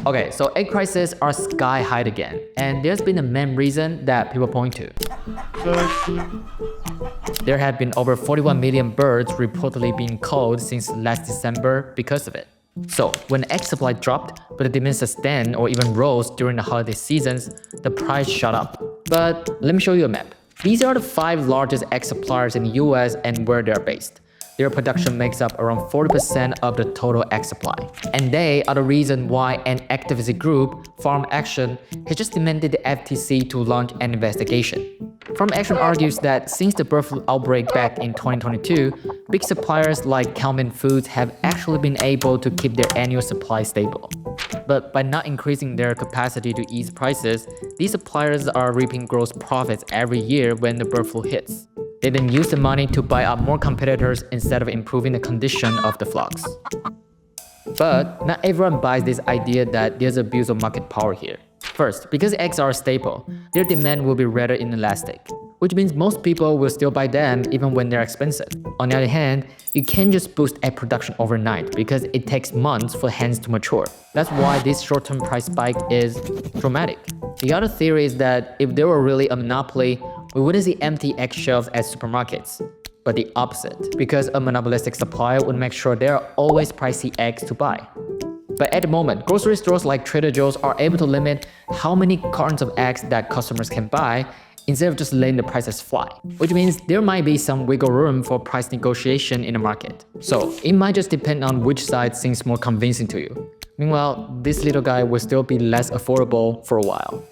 Okay, so egg prices are sky high again, and there's been a main reason that people point to. There have been over 41 million birds reportedly being culled since last December because of it. So, when egg supply dropped, but the demand sustained or even rose during the holiday seasons, the price shot up. But let me show you a map. These are the 5 largest egg suppliers in the US and where they are based. Their production makes up around 40% of the total egg supply. And they are the reason why an activist group, Farm Action, has just demanded the FTC to launch an investigation. Farm Action argues that since the bird flu outbreak back in 2022, big suppliers like Calvin Foods have actually been able to keep their annual supply stable. But by not increasing their capacity to ease prices, these suppliers are reaping gross profits every year when the bird flu hits. They then use the money to buy up more competitors instead of improving the condition of the flocks. But not everyone buys this idea that there's abuse of market power here. First, because eggs are a staple, their demand will be rather inelastic, which means most people will still buy them even when they're expensive. On the other hand, you can't just boost egg production overnight because it takes months for hens to mature. That's why this short-term price spike is dramatic. The other theory is that if there were really a monopoly, we wouldn't see empty egg shelves at supermarkets, but the opposite, because a monopolistic supplier would make sure there are always pricey eggs to buy. But at the moment, grocery stores like Trader Joe's are able to limit how many cartons of eggs that customers can buy instead of just letting the prices fly, which means there might be some wiggle room for price negotiation in the market. So it might just depend on which side seems more convincing to you. Meanwhile, this little guy will still be less affordable for a while.